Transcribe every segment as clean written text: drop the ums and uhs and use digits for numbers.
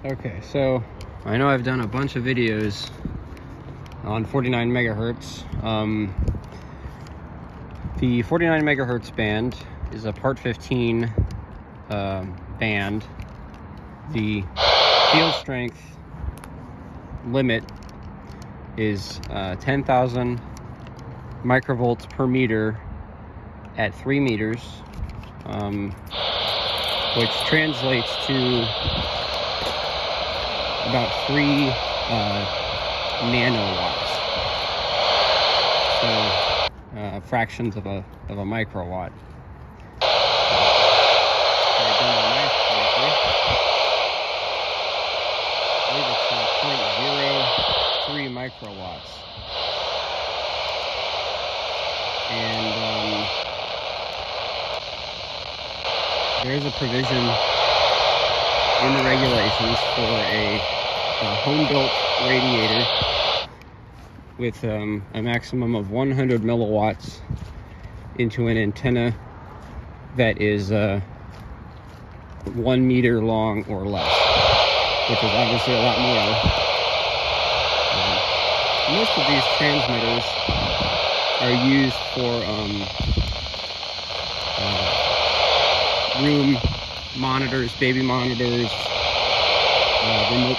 Okay, so I know I've done a bunch of videos on 49 megahertz. The 49 megahertz band is a part 15 band. The field strength limit is 10,000 microvolts per meter at 3 meters, which translates to about 3 nanowatts. So fractions of a microwatt. I've done my math correctly. I believe it's 0.03 microwatts. And there is a provision in the regulations for a home-built radiator with a maximum of 100 milliwatts into an antenna that is 1 meter long or less, which is obviously a lot more. Most of these transmitters are used for room monitors, baby monitors, remote,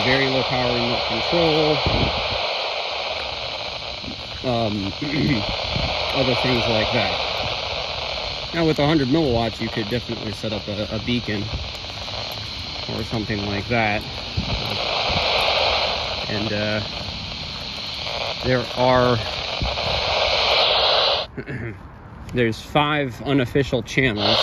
very low power remote control, other things like that. Now with 100 milliwatts, you could definitely set up a beacon or something like that. And there's 5 unofficial channels.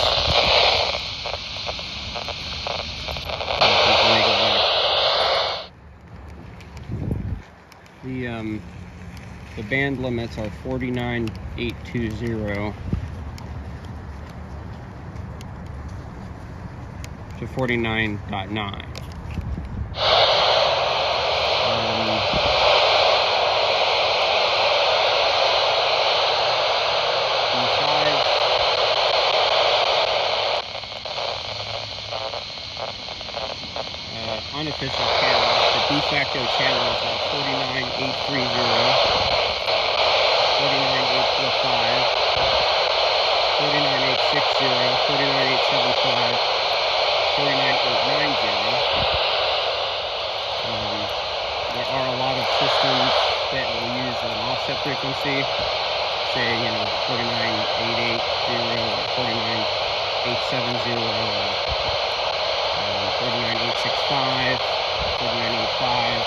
The band limits are 49.820 to 49.9. Unofficial channels, the de facto channels are 49.830, 49.845, 49.860, 49.875, 49.890. There are a lot of systems that will use an offset frequency, say, 49.880 or 49.870 or 49.865, 49.85,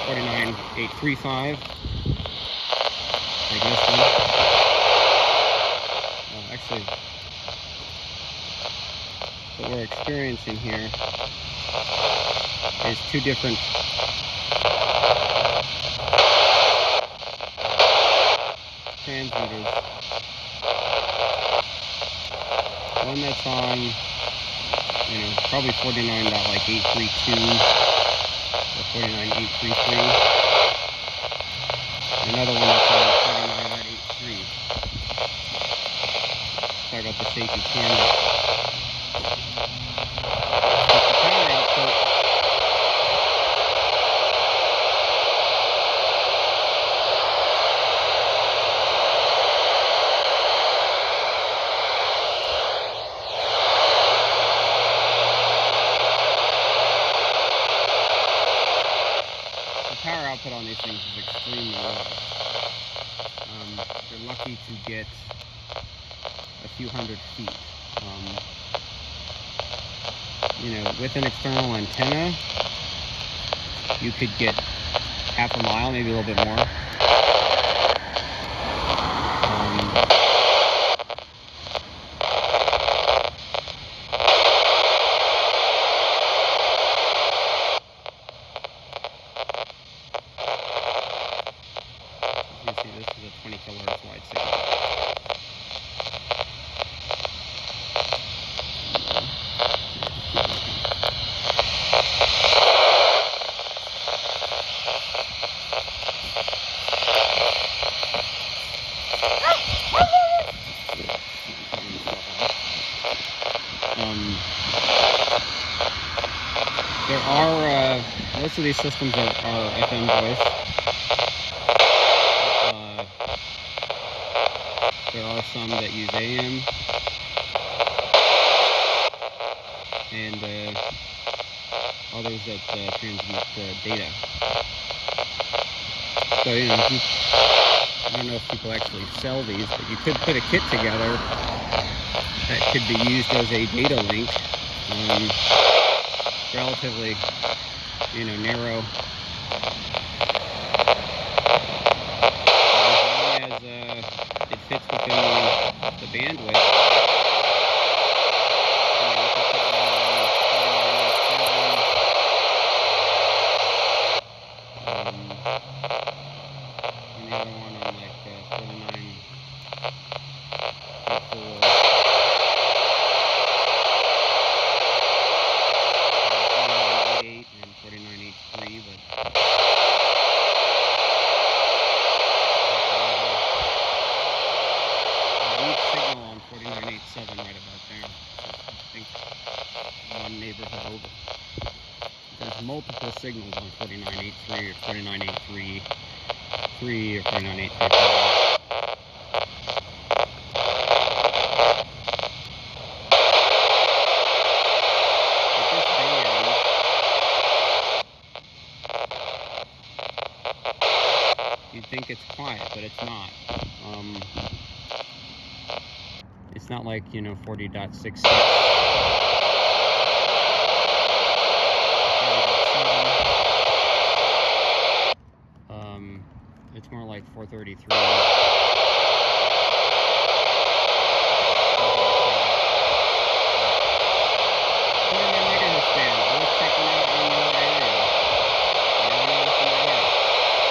49.835, like this one. Actually, what we're experiencing here is 2 different transmitters. One that's on probably 49.832 or 49.833. Another one that's on 49.83. Sorry about the safety camera. But the power output on these things is extremely low. They're lucky to get a few hundred feet. With an external antenna, you could get half a mile, maybe a little bit more. You see, this is a 20 kilohertz wide signal. There are, most of these systems are FM voice. There are some that use AM. And others that transmit data. So, you know, I don't know if people actually sell these, but you could put a kit together that could be used as a data link. Relatively, you know, narrow. As long as it fits within the bandwidth. And the other one on like 49.4, 49.88 and 49.83, but a weak signal on 49.87 right about there. I think one neighborhood over. There's multiple signals on 49.83 or 49.83, 3 or 49.83. At this band, you'd think it's quiet, but it's not. It's not like, you know, 40.66. It's more like 433.